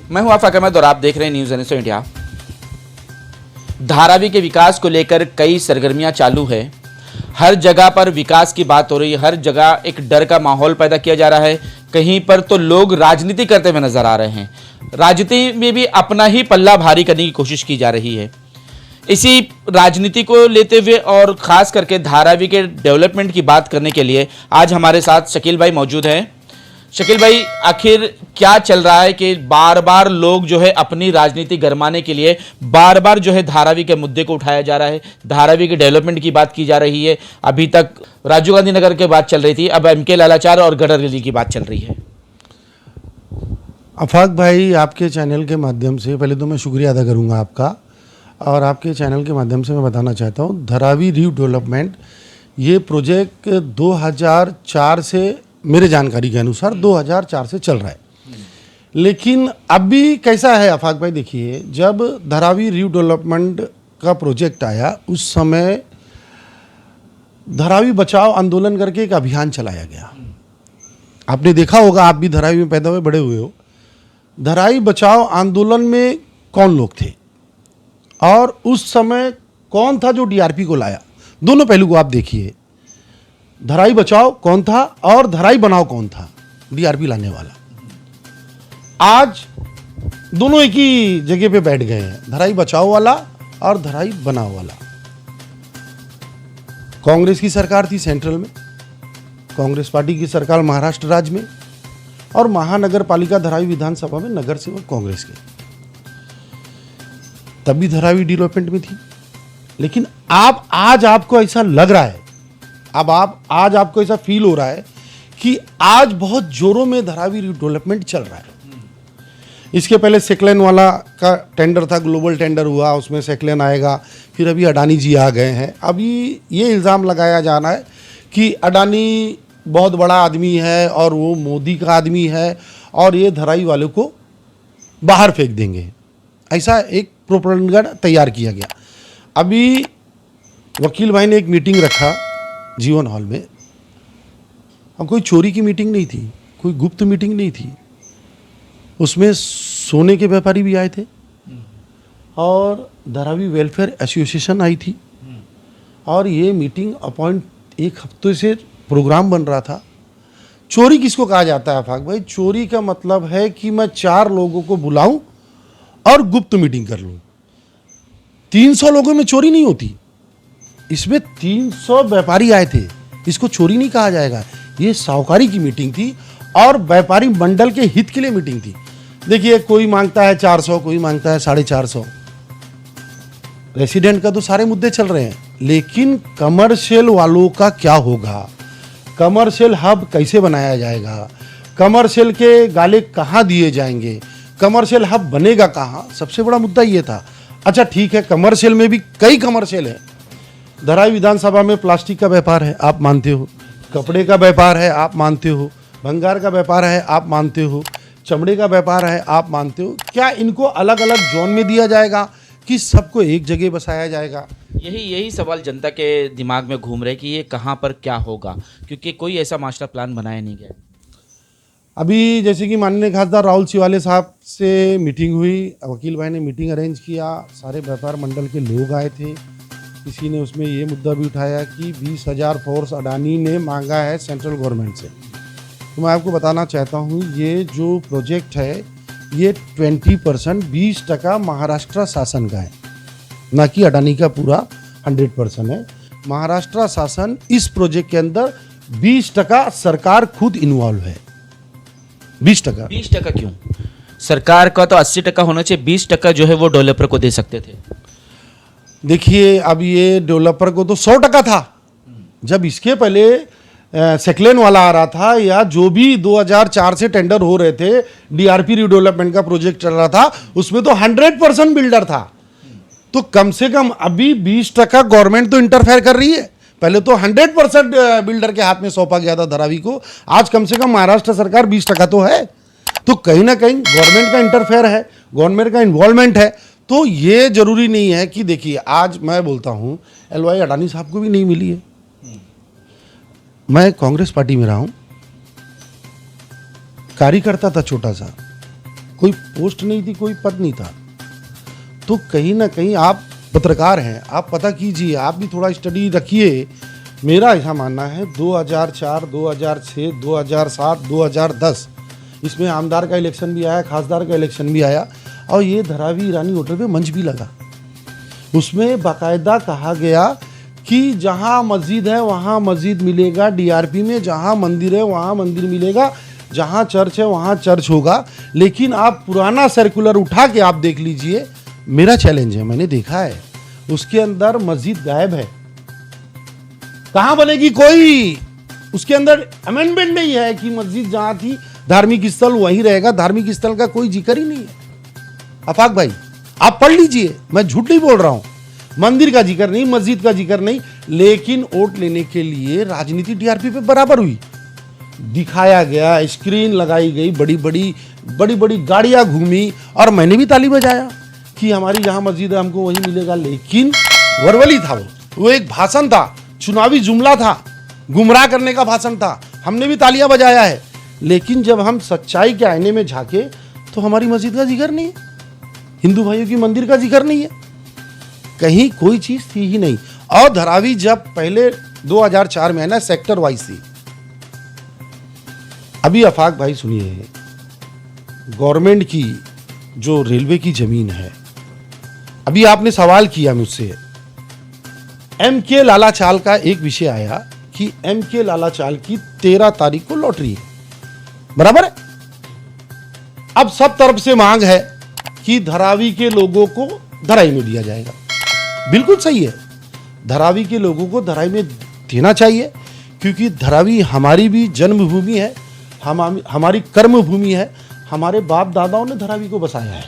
मैं हूं आफाक अहमद और आप देख रहे हैं न्यूज़ 18 इंडिया। धारावी के विकास को लेकर कई सरगर्मियां चालू है। हर जगह पर विकास की बात हो रही है, हर जगह एक डर का माहौल पैदा किया जा रहा है। कहीं पर तो लोग राजनीति करते हुए नजर आ रहे हैं। राजनीति में भी अपना ही पल्ला भारी करने की कोशिश की जा रही है। इसी राजनीति को लेते हुए और खास करके धारावी के डेवलपमेंट की बात करने के लिए आज हमारे साथ शकील भाई मौजूद हैं। शकील भाई, आखिर क्या चल रहा है कि बार बार लोग जो है अपनी राजनीति गरमाने के लिए बार बार जो है धारावी के मुद्दे को उठाया जा रहा है, धारावी के डेवलपमेंट की बात की जा रही है। अभी तक राजीव गांधी नगर की बात चल रही थी, अब एमके लालाचार और गडर गली की बात चल रही है। आफाक भाई, आपके चैनल के माध्यम से पहले तो मैं शुक्रिया अदा करूंगा आपका, और आपके चैनल के माध्यम से मैं बताना चाहता हूं, धारावी रीडेवलपमेंट ये प्रोजेक्ट 2004 से, मेरे जानकारी के अनुसार 2004 से चल रहा है। लेकिन अभी कैसा है आफाक भाई, देखिए, जब धारावी रीडेवलपमेंट का प्रोजेक्ट आया उस समय धारावी बचाओ आंदोलन करके एक अभियान चलाया गया। आपने देखा होगा, आप भी धारावी में पैदा हुए बड़े हुए हो। धारावी बचाओ आंदोलन में कौन लोग थे और उस समय कौन था जो डीआरपी को लाया, दोनों पहलू को आप देखिए। धारावी बचाओ कौन था और धारावी बनाओ कौन था, डीआरपी लाने वाला। आज दोनों एक ही जगह पे बैठ गए हैं, धारावी बचाओ वाला और धारावी बनाओ वाला। कांग्रेस की सरकार थी सेंट्रल में, कांग्रेस पार्टी की सरकार महाराष्ट्र राज्य में, और महानगर पालिका धारावी विधानसभा में नगर सेवक कांग्रेस के। तब भी धारावी डेवलपमेंट में थी। लेकिन आज आपको ऐसा लग रहा है, आज आपको ऐसा फील हो रहा है कि आज बहुत जोरों में धारावी डेवलपमेंट चल रहा है। इसके पहले सेकलेन वाला का टेंडर था, ग्लोबल टेंडर हुआ, उसमें सेकलेन आएगा। फिर अभी अडानी जी आ गए हैं। अभी ये इल्ज़ाम लगाया जा रहा है कि अडानी बहुत बड़ा आदमी है और वो मोदी का आदमी है और ये धारावी वालों को बाहर फेंक देंगे। ऐसा एक प्रोपेगेंडा तैयार किया गया। अभी वकील भाई ने एक मीटिंग रखा जीवन हॉल में। अब कोई चोरी की मीटिंग नहीं थी, कोई गुप्त मीटिंग नहीं थी। उसमें सोने के व्यापारी भी आए थे और धारावी वेलफेयर एसोसिएशन आई थी। और ये मीटिंग एक हफ्ते से प्रोग्राम बन रहा था। चोरी किसको कहा जाता है आफाक भाई? चोरी का मतलब है कि मैं 4 लोगों को बुलाऊं और गुप्त मीटिंग कर लूं। 300 लोगों में चोरी नहीं होती। इसमें 300 व्यापारी आए थे, इसको चोरी नहीं कहा जाएगा। ये साहूकारी की मीटिंग थी और व्यापारी मंडल के हित के लिए मीटिंग थी। देखिए, कोई मांगता है 400, कोई मांगता है 450। रेसिडेंट का तो सारे मुद्दे चल रहे हैं, लेकिन कमर्शियल वालों का क्या होगा? कमर्शियल हब कैसे बनाया जाएगा? कमर्शियल के गाले कहाँ दिए जाएंगे? कमर्शियल हब बनेगा कहाँ? सबसे बड़ा मुद्दा ये था। अच्छा ठीक है, कमर्शियल में भी कई कमर्शियल है। धारावी विधानसभा में प्लास्टिक का व्यापार है, आप मानते हो। कपड़े का व्यापार है, आप मानते हो। भंगार का व्यापार है, आप मानते हो। चमड़े का व्यापार है, आप मानते हो। क्या इनको अलग अलग जोन में दिया जाएगा कि सबको एक जगह बसाया जाएगा? यही सवाल जनता के दिमाग में घूम रहे कि ये कहाँ पर क्या होगा, क्योंकि कोई ऐसा मास्टर प्लान बनाया नहीं गया। अभी जैसे कि माननीय खासदार राहुल सिवाले साहब से मीटिंग हुई, वकील भाई ने मीटिंग अरेंज किया, सारे व्यापार मंडल के लोग आए थे। किसी ने उसमें ये मुद्दा भी उठाया कि 20,000 फोर्स अडानी ने मांगा है सेंट्रल गवर्नमेंट से। तो मैं आपको बताना चाहता हूँ, ये जो प्रोजेक्ट है ये 20% 20% महाराष्ट्र शासन का है, ना कि अडानी का पूरा 100% है। महाराष्ट्र शासन इस प्रोजेक्ट के अंदर 20% सरकार खुद इन्वॉल्व है। 20%। 20% क्यों? सरकार का तो 80% होना चाहिए, 20% जो है वो डेवलपर को दे सकते थे। देखिए, अब ये डेवलपर को तो 100% था। जब इसके पहले सेकलेन वाला आ रहा था, या जो भी 2004 से टेंडर हो रहे थे, डीआरपी रीडेवलपमेंट का प्रोजेक्ट चल रहा था, उसमें तो 100% बिल्डर था। तो कम से कम अभी 20% गवर्नमेंट तो इंटरफेयर कर रही है। पहले तो 100% बिल्डर के हाथ में सौंपा गया था धारावी को। आज कम से कम महाराष्ट्र सरकार 20% तो है। तो कहीं ना कहीं गवर्नमेंट का इंटरफेयर है, गवर्नमेंट का इन्वॉल्वमेंट है। तो ये जरूरी नहीं है कि, देखिए, आज मैं बोलता हूँ एलवाई अडानी साहब को भी नहीं मिली है। मैं कांग्रेस पार्टी में रहा हूँ, कार्यकर्ता था छोटा सा, कोई पोस्ट नहीं थी, कोई पद नहीं था। तो कहीं ना कहीं आप पत्रकार हैं, आप पता कीजिए, आप भी थोड़ा स्टडी रखिए। मेरा ऐसा मानना है 2004, 2006, 2007, 2010 इसमें आमदार का इलेक्शन भी आया, खासदार का इलेक्शन भी आया और ये धारावी ईरानी होटल पे मंच भी लगा। उसमें बाकायदा कहा गया कि जहाँ मस्जिद है वहाँ मस्जिद मिलेगा डीआरपी में, जहाँ मंदिर है वहाँ मंदिर मिलेगा, जहाँ चर्च है वहाँ चर्च होगा। लेकिन आप पुराना सर्कुलर उठा के आप देख लीजिए, मेरा चैलेंज है, मैंने देखा है उसके अंदर मस्जिद गायब है। कहाँ बनेगी कोई, उसके अंदर अमेंडमेंट नहीं है कि मस्जिद जहाँ थी धार्मिक स्थल वहीं रहेगा, धार्मिक स्थल का कोई जिक्र ही नहीं है। आफाक भाई आप पढ़ लीजिए, मैं झूठ नहीं बोल रहा हूं, मंदिर का जिक्र नहीं, मस्जिद का जिक्र नहीं, लेकिन वोट लेने के लिए राजनीति डीआरपी पे बराबर हुई, दिखाया गया, स्क्रीन लगाई गई, बड़ी बड़ी गाड़ियां घूमी और मैंने भी ताली बजाया कि हमारी जहां मस्जिद है हमको वही मिलेगा। लेकिन वर्बली था, वो एक भाषण था, चुनावी जुमला था, गुमराह करने का भाषण था, हमने भी तालियां बजाया है। लेकिन जब हम सच्चाई के आईने में झांके तो हमारी मस्जिद का जिक्र नहीं है, हिंदू भाइयों की मंदिर का जिक्र नहीं है, कहीं कोई चीज थी ही नहीं। और धारावी जब पहले 2004 में है ना सेक्टर वाइज थी। अभी आफाक भाई सुनिए, गवर्नमेंट की जो रेलवे की जमीन है, अभी आपने सवाल किया मुझसे, एमके लाला चाल का एक विषय आया कि एमके लाला चाल की 13 तारीख को लॉटरी है, बराबर है। अब सब तरफ से मांग है कि धारावी के लोगों को धराई में दिया जाएगा, बिल्कुल सही है, धारावी के लोगों को धराई में देना चाहिए, क्योंकि धारावी हमारी भी जन्मभूमि है, हमारी कर्म भूमि है, हमारे बाप दादाओं ने धारावी को बसाया है,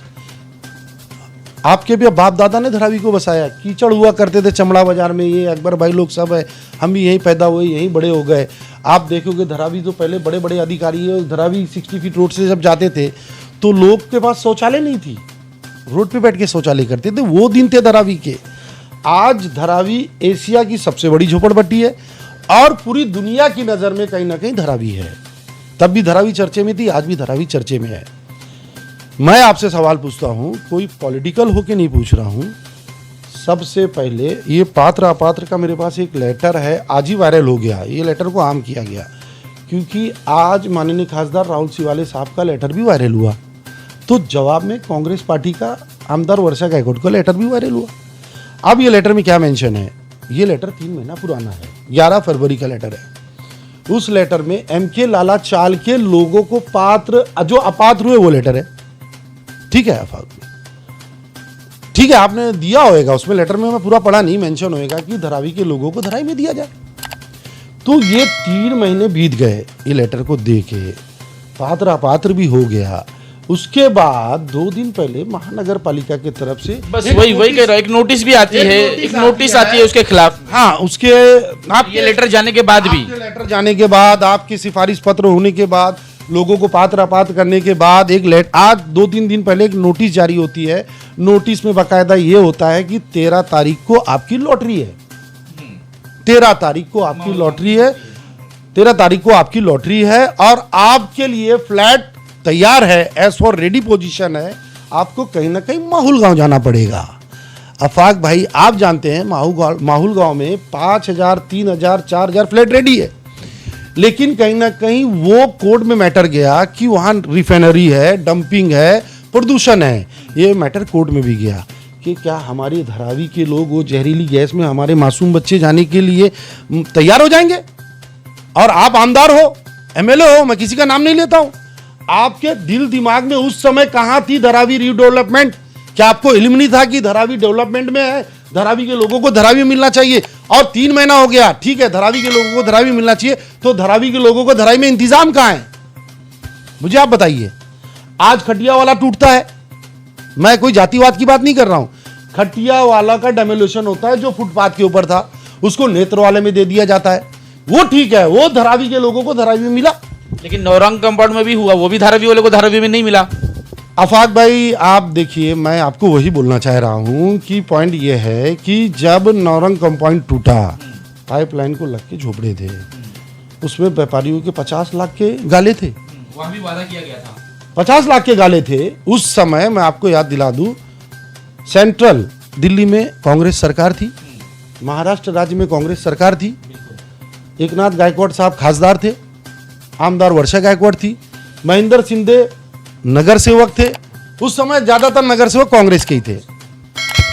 आपके भी बाप दादा ने धारावी को बसाया। कीचड़ हुआ करते थे चमड़ा बाजार में, ये अकबर भाई लोग सब है, हम भी यहीं पैदा हुए, यहीं बड़े हो गए। आप देखोगे धारावी तो पहले बड़े बड़े अधिकारी है, धारावी 60 फीट रोड से जब जाते थे तो लोग के पास शौचालय नहीं थी, रोड पे बैठ के शौचालय करते थे, वो दिन थे धारावी के। आज धारावी एशिया की सबसे बड़ी झोपड़पट्टी है और पूरी दुनिया की नज़र में कहीं ना कहीं धारावी है। तब भी धारावी चर्चे में थी, आज भी धारावी चर्चे में है। मैं आपसे सवाल पूछता हूं, कोई पॉलिटिकल होके नहीं पूछ रहा हूं। सबसे पहले ये पात्र अपात्र का मेरे पास एक लेटर है, आज ही वायरल हो गया, ये लेटर को आम किया गया, क्योंकि आज माननीय खासदार राहुल सिवाले साहब का लेटर भी वायरल हुआ, तो जवाब में कांग्रेस पार्टी का आमदार वर्षा गायकवाड का लेटर भी वायरल हुआ। अब ये लेटर में क्या मेंशन है, ये लेटर 3 महीना पुराना है, 11 फरवरी का लेटर है। उस लेटर में एमके लाला चाल के लोगों को पात्र जो अपात्र हुए वो लेटर है, ठीक है आफाक, ठीक है, आपने दिया होगा उसमें, लेटर में मैं पूरा पढ़ा नहीं, मेंशन होएगा कि धारावी के लोगों को धराई में दिया जाए। तो ये 3 महीने बीत गए ये लेटर को दे के, पात्र अपात्र भी हो गया। उसके बाद 2 दिन पहले महानगर पालिका की तरफ से बस वही कह रहा, एक नोटिस भी आती है, एक नोटिस आती है उसके खिलाफ। हाँ, उसके ये लेटर जाने के बाद भी, लेटर जाने के बाद, आपकी सिफारिश पत्र होने के बाद, लोगों को पात्र अपात्र करने के बाद एक लेटर, आज 2-3 दिन पहले एक नोटिस जारी होती है। नोटिस में बाकायदा ये होता है कि 13 तारीख को आपकी लॉटरी है, 13 तारीख को आपकी लॉटरी है, 13 तारीख को आपकी लॉटरी है और आपके लिए फ्लैट तैयार है, एज फॉर रेडी पोजीशन है। आपको कहीं ना कहीं माहुल गांव जाना पड़ेगा। आफाक भाई आप जानते हैं माहुल गांव में 5000, 3000, 4000 फ्लैट रेडी है, लेकिन कहीं ना कहीं वो कोर्ट में मैटर गया कि वहाँ रिफाइनरी है, डंपिंग है, प्रदूषण है, ये मैटर कोर्ट में भी गया कि क्या हमारी धारावी के लोग वो जहरीली गैस में हमारे मासूम बच्चे जाने के लिए तैयार हो जाएंगे। और आप आमदार हो, एमएलए हो, मैं किसी का नाम नहीं लेता हूं, आपके दिल दिमाग में उस समय कहां थी धारावी रीडेवलपमेंट? क्या आपको इल्म नहीं था कि धारावी डेवलपमेंट में है, धारावी के लोगों को धारावी मिलना चाहिए? और 3 महीना हो गया, ठीक है, धारावी के लोगों को धारावी मिलना चाहिए, तो धारावी के लोगों को धारावी में इंतजाम कहां है, मुझे आप बताइए। आज खटिया वाला टूटता है, मैं कोई जातिवाद की बात नहीं कर रहा हूं, खटिया वाला का डेमोलिशन होता है जो फुटपाथ के ऊपर था, उसको नेत्र वाले में दे दिया जाता है, वो ठीक है, वो धारावी के लोगों को धारावी में मिला। लेकिन नौरंग कंपाउंड में भी हुआ, वो भी धारावी वाले को धारावी में नहीं मिला। आफाक भाई आप देखिए, मैं आपको वही बोलना चाह रहा हूं कि पॉइंट ये है कि जब नौरंग कंपाउंड टूटा, पाइपलाइन को लग के झोपड़े थे, उसमें व्यापारियों के 50 लाख के गाले थे, वहां भी वादा किया गया था, 50 लाख के गाले थे उस समय। मैं आपको याद दिला दूं, सेंट्रल दिल्ली में कांग्रेस सरकार थी, महाराष्ट्र राज्य में कांग्रेस सरकार थी, एकनाथ गायकवाड़ साहब खासदार थे, आमदार वर्षा गायकवाड़ थी, महेंद्र शिंदे नगर सेवक थे। उस समय ज्यादातर नगर सेवक कांग्रेस के ही थे।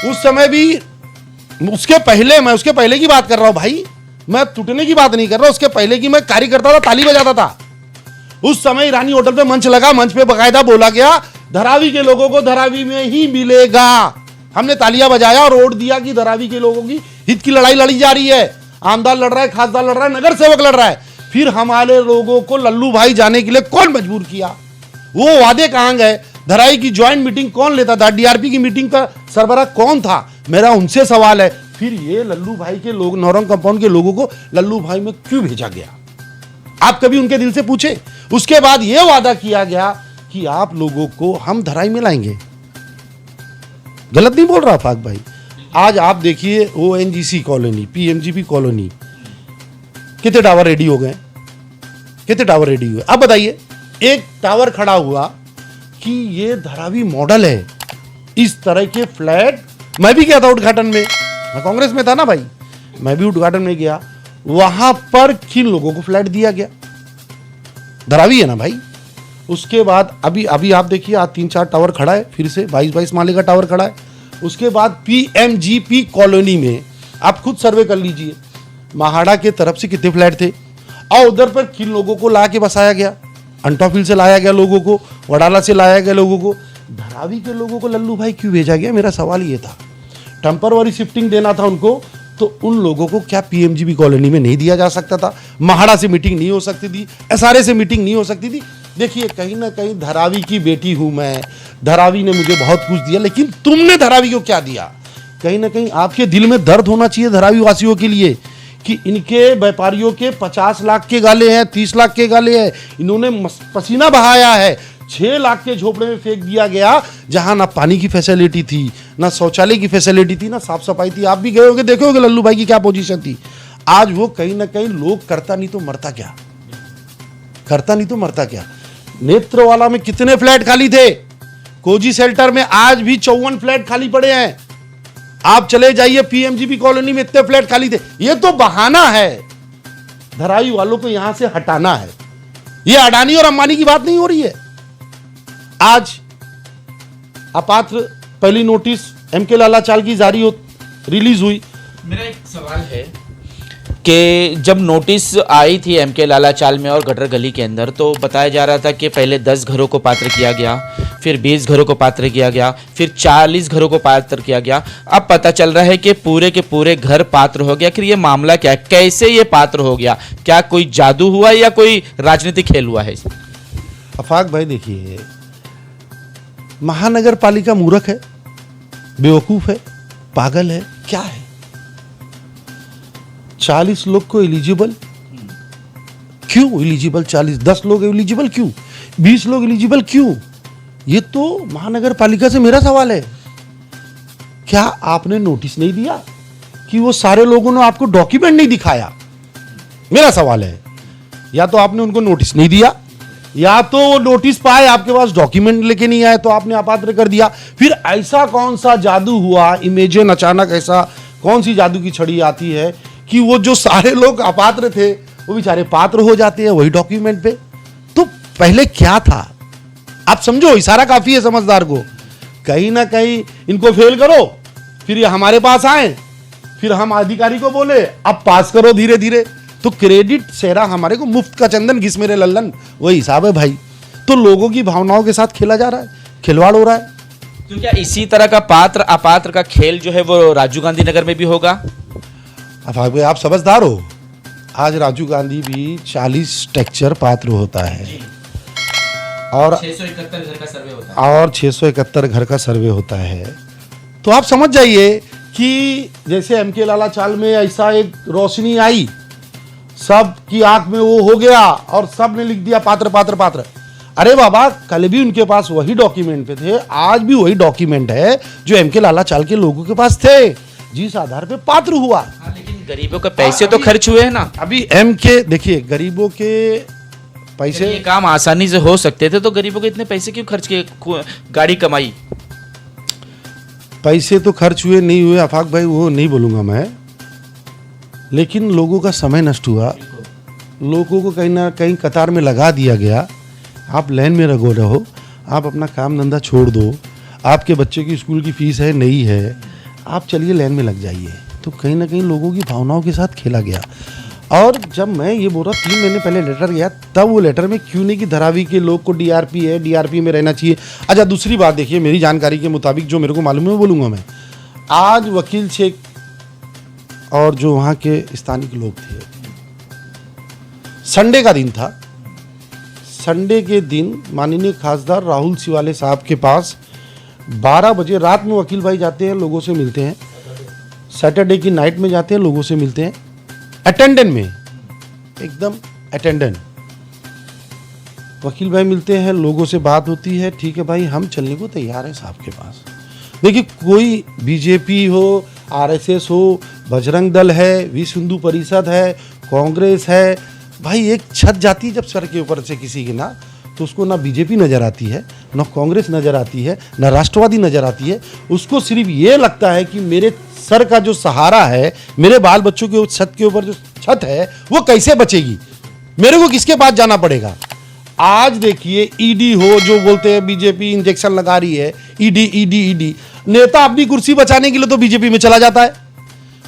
उस समय भी, उसके पहले, मैं उसके पहले की बात कर रहा हूं भाई, मैं टूटने की बात नहीं कर रहा, उसके पहले की मैं कार्यकर्ता था, ताली बजाता था। उस समय ईरानी होटल पे मंच लगा, मंच पे बकायदा बोला गया धारावी के लोगों को धारावी में ही मिलेगा। हमने तालियां बजाया और वोट दिया कि धारावी के लोगों की हित की लड़ाई लड़ी जा रही है, आमदार लड़ रहा है, खासदार लड़ रहा है, नगर सेवक लड़ रहा है। फिर हमारे लोगों को लल्लू भाई जाने के लिए कौन मजबूर किया? वो वादे कहां गए? धराई की ज्वाइंट मीटिंग कौन लेता था? डीआरपी की मीटिंग का सरबराह कौन था? मेरा उनसे सवाल है। फिर ये लल्लू भाई के लोग, नौरंग कंपाउंड के लोगों को लल्लू भाई में क्यों भेजा गया? आप कभी उनके दिल से पूछे? उसके बाद यह वादा किया गया कि आप लोगों को हम धराई में लाएंगे। गलत नहीं बोल रहा फाक भाई। आज आप देखिए ओएनजीसी कॉलोनी, पीएमजीपी कॉलोनी, कितने टावर रेडी हो गए? कितने टावर रेडी हुए? अब बताइए, एक टावर खड़ा हुआ कि ये धारावी मॉडल है। इस तरह के फ्लैट, मैं भी गया था उद्घाटन में, मैं कांग्रेस में था ना भाई, मैं भी उद्घाटन में गया। वहां पर किन लोगों को फ्लैट दिया गया? धारावी है ना भाई। उसके बाद अभी आप देखिए, आज 3-4 टावर खड़ा है, फिर से 22-22 माले का टावर खड़ा है। उसके बाद पीएमजीपी कॉलोनी में आप खुद सर्वे कर लीजिए, महाड़ा के तरफ से कितने फ्लैट थे और उधर पर किन लोगों को ला के बसाया गया? अंटाफिल से लाया गया लोगों को, वडाला से लाया गया लोगों को। धारावी के लोगों को लल्लू भाई क्यों भेजा गया? मेरा सवाल ये था। टेम्परवरी शिफ्टिंग देना था उनको, तो उन लोगों को क्या पीएमजीपी कॉलोनी में नहीं दिया जा सकता था? महाड़ा से मीटिंग नहीं हो सकती थी? एसआरए से मीटिंग नहीं हो सकती थी? देखिए, कहीं ना कहीं धारावी की बेटी हूं मैं, धारावी ने मुझे बहुत कुछ दिया, लेकिन तुमने धारावी को क्या दिया? कहीं ना कहीं आपके दिल में दर्द होना चाहिए धारावी वासियों के लिए कि इनके व्यापारियों के 50 लाख के गाले हैं, 30 लाख के गाले हैं, इन्होंने पसीना बहाया है। 6 लाख के झोपड़े में फेंक दिया गया, जहां ना पानी की फैसिलिटी थी, ना शौचालय की फैसिलिटी थी, ना साफ सफाई थी। आप भी गए होगे, देखे होगे लल्लू भाई की क्या पोजीशन थी। आज वो कहीं ना कहीं लोग करता नहीं तो मरता क्या, करता नहीं तो मरता क्या। नेत्रवाला में कितने फ्लैट खाली थे? कोजी शेल्टर में आज भी 54 फ्लैट खाली पड़े हैं। आप चले जाइए पीएमजीपी कॉलोनी में, इतने फ्लैट खाली थे। ये तो बहाना है, धराई वालों को यहां से हटाना है। ये अडानी और अंबानी की बात नहीं हो रही है। आज अपात्र पहली नोटिस एमके लाला चाल की रिलीज हुई। मेरा एक सवाल है कि जब नोटिस आई थी एमके लाला चाल में और गटर गली के अंदर, तो बताया जा रहा था कि पहले 10 घरों को पात्र किया गया, फिर 20 घरों को पात्र किया गया, फिर 40 घरों को पात्र किया गया। अब पता चल रहा है कि पूरे के पूरे घर पात्र हो गया। फिर ये मामला क्या है? कैसे ये पात्र हो गया? क्या कोई जादू हुआ या कोई राजनीतिक खेल हुआ है? अफाक भाई देखिए, महानगर पालिका मूर्ख है, बेवकूफ है, पागल है, क्या है? 40 लोग को एलिजिबल क्यों? एलिजिबल 40, 10 लोग एलिजिबल क्यों? 20 लोग एलिजिबल क्यों? ये तो महानगर पालिका से मेरा सवाल है। क्या आपने नोटिस नहीं दिया कि वो सारे लोगों ने आपको डॉक्यूमेंट नहीं दिखाया? मेरा सवाल है, या तो आपने उनको नोटिस नहीं दिया, या तो वो नोटिस पाए आपके पास डॉक्यूमेंट लेके नहीं आए तो आपने अपात्र कर दिया। फिर ऐसा कौन सा जादू हुआ, इमेजिन अचानक ऐसा कौन सी जादू की छड़ी आती है कि वो जो सारे लोग अपात्र थे वो बेचारे पात्र हो जाते हैं वही डॉक्यूमेंट पे? तो पहले क्या था? आप समझो, इशारा काफी है समझदार को। कहीं ना कहीं इनको फेल करो, फिर ये हमारे पास आए, फिर हम अधिकारी को बोले अब पास करो धीरे धीरे, तो क्रेडिट सेरा हमारे को, मुफ्त का चंदन घिस मेरे लल्लन, वही हिसाब है भाई। तो लोगों की भावनाओं के साथ खेला जा रहा है, खिलवाड़ हो रहा है। तो क्या इसी तरह का पात्र अपात्र का खेल जो है वो राजीव गांधी नगर में भी होगा? अब आप समझदार हो। आज राजीव गांधी भी 40 स्ट्रक्चर पात्र होता है और 671 घर का सर्वे होता है, और 671 घर का सर्वे होता है। तो आप समझ जाइए कि जैसे एमके लाला चाल में ऐसा एक रोशनी आई, सब की आंख में वो हो गया और सब ने लिख दिया पात्र पात्र पात्र। अरे बाबा, कल भी उनके पास वही डॉक्यूमेंट पे थे, आज भी वही डॉक्यूमेंट है जो एमके लाला चाल के लोगों के पास थे, जिस आधार पे पात्र हुआ। लेकिन गरीबों के पैसे तो खर्च हुए हैं ना। अभी एमके देखिए, गरीबों के पैसे ये काम आसानी से हो सकते थे तो गरीबों को इतने पैसे क्यों खर्च किए, गाड़ी कमाई? पैसे तो खर्च हुए नहीं हुए आफाक भाई, वो नहीं बोलूँगा मैं, लेकिन लोगों का समय नष्ट हुआ, लोगों को कहीं ना कहीं कतार में लगा दिया गया। आप लाइन में लगो रहो, आप अपना काम धंधा छोड़ दो, आपके बच्चे की स्कूल की फीस है नहीं है, आप चलिए लाइन में लग जाइए। तो कहीं ना कहीं लोगों की भावनाओं के साथ खेला गया। और जब मैं ये बोल रहा 3 महीने पहले लेटर गया, तब वो लेटर में क्यों नहीं कि धारावी के लोग को डीआरपी है, डीआरपी में रहना चाहिए। अच्छा, दूसरी बात देखिए, मेरी जानकारी के मुताबिक जो मेरे को मालूम है वो बोलूँगा मैं। आज वकील शेख और जो वहाँ के स्थानिक लोग थे, संडे का दिन था, संडे के दिन माननीय खासदार राहुल सिवाले साहब के पास 12 बजे रात में वकील भाई जाते हैं, लोगों से मिलते हैं, सैटरडे की नाइट में जाते हैं, लोगों से मिलते हैं, अटेंडेंट में, एकदम अटेंडेंट वकील भाई मिलते हैं, लोगों से बात होती है, ठीक है भाई हम चलने को तैयार हैं साहब के पास। देखिए, कोई बीजेपी हो, आरएसएस हो, बजरंग दल है, विश्व हिंदू परिषद है, कांग्रेस है, भाई एक छत जाती है जब सर के ऊपर से किसी की ना, तो उसको ना बीजेपी नज़र आती है, ना कांग्रेस नज़र आती है, ना राष्ट्रवादी नज़र आती है। उसको सिर्फ ये लगता है कि मेरे सर का जो सहारा है, मेरे बाल बच्चों के छत के ऊपर जो छत है वो कैसे बचेगी, मेरे को किसके पास जाना पड़ेगा। आज देखिए, ईडी हो जो बोलते हैं बीजेपी इंजेक्शन लगा रही है, ईडी ईडी ईडी, नेता अपनी कुर्सी बचाने के लिए तो बीजेपी में चला जाता है।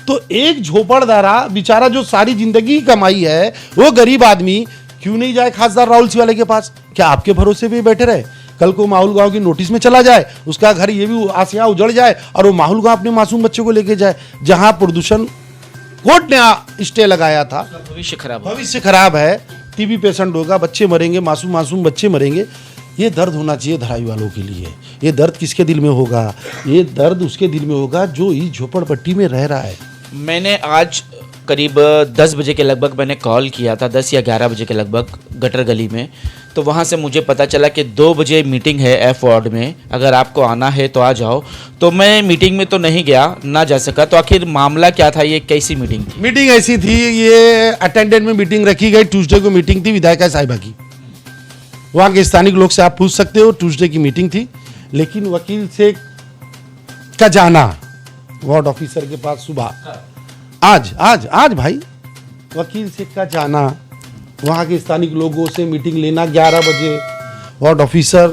तो एक झोपड़दारा बेचारा जो सारी जिंदगी कमाई है, वो गरीब आदमी क्यों नहीं जाए खासदार राहुल सिवाले के पास? क्या आपके भरोसे पे बैठे रहे? कल को माहौल गांव की नोटिस में चला जाए, उसका घर ये भी आसिया उजड़ जाए और वो माहौल गांव अपने मासूम बच्चों को लेके जाए, जहां प्रदूषण कोर्ट ने स्टे लगाया था। भविष्य खराब है, टीबी पेशेंट होगा, बच्चे मरेंगे, मासूम बच्चे मरेंगे। ये दर्द होना चाहिए धारावी वालों के लिए। ये दर्द किसके दिल में होगा? ये दर्द उसके दिल में होगा जो इस झोपड़पट्टी में रह रहा है। मैंने आज करीब 10 बजे के लगभग मैंने कॉल किया था, 10 या 11 बजे के लगभग, गटर गली में। तो वहाँ से मुझे पता चला कि 2 बजे मीटिंग है एफ वार्ड में, अगर आपको आना है तो आ जाओ। तो मैं मीटिंग में तो नहीं गया, ना जा सका। तो आखिर मामला क्या था, ये कैसी मीटिंग थी? मीटिंग ऐसी थी, ये अटेंडेंट में मीटिंग रखी गई। ट्यूसडे को मीटिंग थी विधायिका साहिबा की, वहाँ के स्थानिक लोग से आप पूछ सकते हो, ट्यूसडे की मीटिंग थी। लेकिन वकील शेख का जाना वार्ड ऑफिसर के पास सुबह, आज भाई वकील शेख का जाना, वहाँ के स्थानिक लोगों से मीटिंग लेना 11 बजे, वार्ड ऑफिसर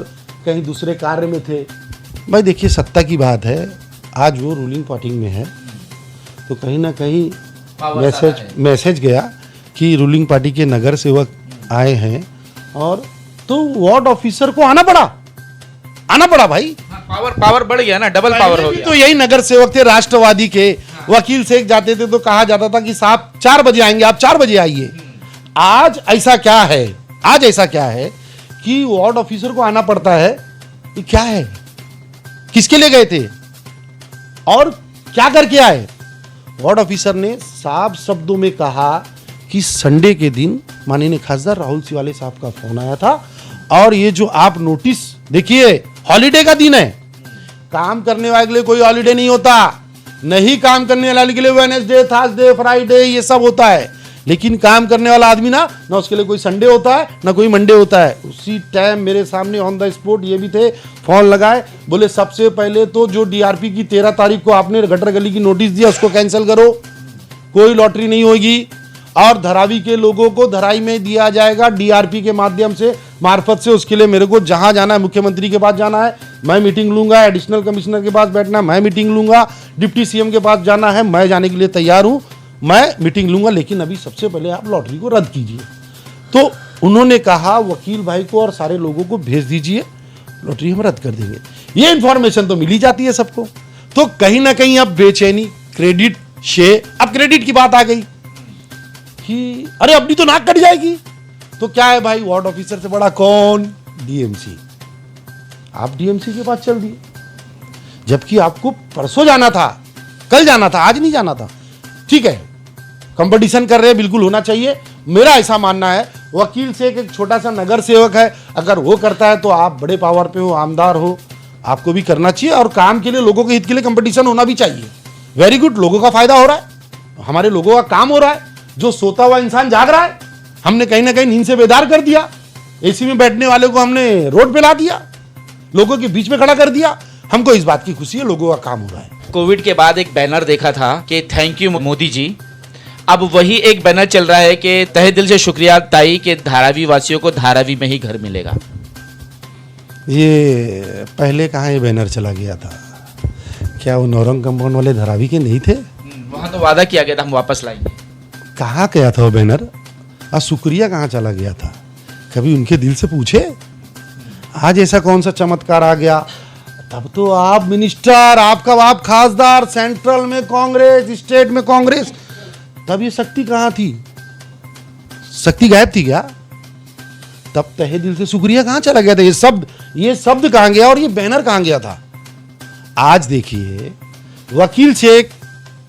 कहीं दूसरे कार्य में थे। भाई देखिए, सत्ता की बात है, आज वो रूलिंग पार्टी में है, तो कहीं ना कहीं मैसेज गया कि रूलिंग पार्टी के नगर सेवक आए हैं, और तो वार्ड ऑफिसर को आना पड़ा भाई। पावर बढ़ गया ना, डबल पावर हो गया। तो यही नगर सेवक थे राष्ट्रवादी के, वकील शेख जाते थे तो कहा जाता था कि साहब 4 बजे आएंगे, आप 4 बजे आइए। आज ऐसा क्या है कि वार्ड ऑफिसर को आना पड़ता है? ये क्या है? किसके लिए गए थे और क्या करके आए? वार्ड ऑफिसर ने साफ शब्दों में कहा कि संडे के दिन माननीय खासदार राहुल सिवाले साहब का फोन आया था, और ये जो आप नोटिस देखिए, हॉलीडे का दिन है, काम करने वाले के लिए कोई हॉलीडे नहीं होता, नहीं काम करने वाले के लिए वेडनेसडे, थर्सडे, फ्राइडे ये सब होता है, लेकिन काम करने वाला आदमी ना उसके लिए कोई संडे होता है ना कोई मंडे होता है। उसी टाइम मेरे सामने ऑन द स्पॉट ये भी थे, फोन लगाए, बोले सबसे पहले तो जो डीआरपी की 13 तारीख को आपने गटर गली की नोटिस दिया उसको कैंसिल करो, कोई लॉटरी नहीं होगी, और धरावी के लोगों को धराई में दिया जाएगा डीआरपी के माध्यम से, मार्फत से। उसके लिए मेरे को जहां जाना है, मुख्यमंत्री के पास जाना है मैं मीटिंग लूंगा, एडिशनल कमिश्नर के पास बैठना है मैं मीटिंग लूंगा, डिप्टी सीएम के पास जाना है मैं जाने के लिए तैयार हूं, मैं मीटिंग लूंगा, लेकिन अभी सबसे पहले आप लॉटरी को रद्द कीजिए। तो उन्होंने कहा वकील भाई को और सारे लोगों को भेज दीजिए, लॉटरी हम रद्द कर देंगे। ये इंफॉर्मेशन तो मिली जाती है सबको। तो कहीं ना कहीं अब बेचैनी, क्रेडिट शेयर, अब क्रेडिट की बात आ गई कि अरे अपनी तो नाक कट जाएगी। तो क्या है भाई, वार्ड ऑफिसर से बड़ा कौन? डीएमसी। आप डीएमसी के पास चल दिए, जबकि आपको परसों जाना था, कल जाना था, आज नहीं जाना था। ठीक है, कंपटीशन कर रहे हैं, बिल्कुल होना चाहिए, मेरा ऐसा मानना है। वकील से एक छोटा सा नगर सेवक है, अगर वो करता है तो आप बड़े पावर पे हो, आमदार हो, आपको भी करना चाहिए, और काम के लिए, लोगों के हित के लिए कंपटीशन होना भी चाहिए। वेरी गुड, लोगों का फायदा हो रहा है, हमारे लोगों का काम हो रहा है, जो सोता हुआ इंसान जाग रहा है, हमने कहीं ना कहीं नींद से बेदार कर दिया, एसी में बैठने वाले को हमने रोड पे ला दिया, लोगों के बीच में खड़ा कर दिया। हमको इस बात की खुशी है, लोगों का काम हो रहा है। कोविड के बाद एक बैनर देखा था कि थैंक यू मोदी जी। अब वही एक बैनर चल रहा है कि तहे दिल से शुक्रिया ताई के धारावी वासियों को धारावी में ही घर मिलेगा। ये पहले कहाँ ये बैनर चला गया था? क्या वो नौरंग कंपाउंड वाले धारावी के नहीं थे? वहां तो वादा किया गया था हम वापस लाएंगे। कहाँ गया था वो बैनर? शुक्रिया कहाँ चला गया था? कभी उनके दिल से पूछे? आज ऐसा कौन सा चमत्कार आ गया? तब तो आप मिनिस्टर, आपका बाप खासदार, सेंट्रल में कांग्रेस, स्टेट में कांग्रेस, तब ये शक्ति कहाँ थी? शक्ति गायब थी क्या? तब तहे दिल से शुक्रिया कहाँ चला गया था? ये शब्द कहाँ गया और ये बैनर कहाँ गया था? आज देखिए, वकील शेख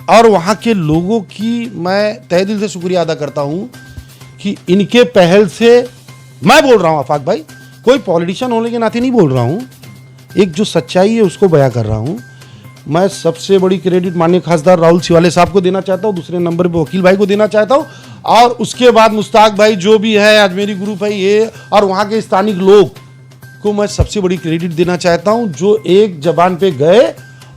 और वहां के लोगों की मैं तहे दिल से शुक्रिया अदा करता हूं कि इनके पहल से, मैं बोल रहा हूं आफाक भाई, कोई पॉलिटिशियन होने के नाते नहीं बोल रहा हूं, एक जो सच्चाई है उसको बयां कर रहा हूं। मैं सबसे बड़ी क्रेडिट माननीय खासदार राहुल सिवाले साहब को देना चाहता हूं, दूसरे नंबर पे वकील भाई को देना चाहता हूं, और उसके बाद मुश्ताक भाई जो भी है, अजमेरी ग्रुप है ये, और वहां के स्थानिक लोग को मैं सबसे बड़ी क्रेडिट देना चाहता हूं, जो एक जबान पे गए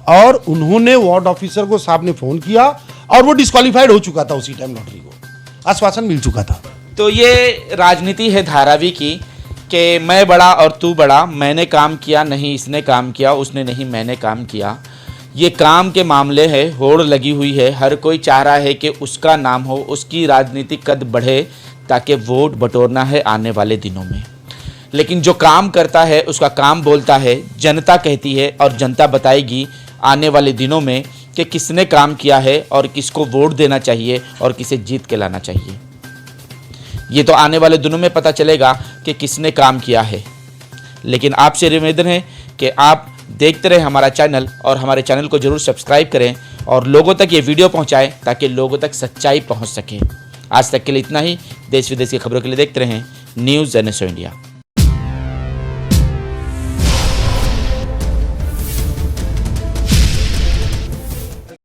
और उन्होंने वार्ड ऑफिसर को साहब ने फोन किया और वो डिस्क्वालीफाइड हो चुका था उसी टाइम, लॉटरी को आश्वासन मिल चुका था। तो ये राजनीति है धारावी की कि मैं बड़ा और तू बड़ा, मैंने काम किया नहीं इसने काम किया, उसने नहीं मैंने काम किया। ये काम के मामले है, होड़ लगी हुई है, हर कोई चाह रहा है कि उसका नाम हो, उसकी राजनीतिक कद बढ़े ताकि वोट बटोरना है आने वाले दिनों में। लेकिन जो काम करता है उसका काम बोलता है, जनता कहती है और जनता बताएगी आने वाले दिनों में कि किसने काम किया है और किसको वोट देना चाहिए और किसे जीत के लाना चाहिए। ये तो आने वाले दिनों में पता चलेगा कि किसने काम किया है। लेकिन आपसे निवेदन है कि आप देखते रहें हमारा चैनल और हमारे चैनल को जरूर सब्सक्राइब करें और लोगों तक ये वीडियो पहुंचाएं ताकि लोगों तक सच्चाई पहुंच सके। आज तक के लिए इतना ही। देश विदेश की खबरों के लिए देखते रहें न्यूज़ NSO इंडिया।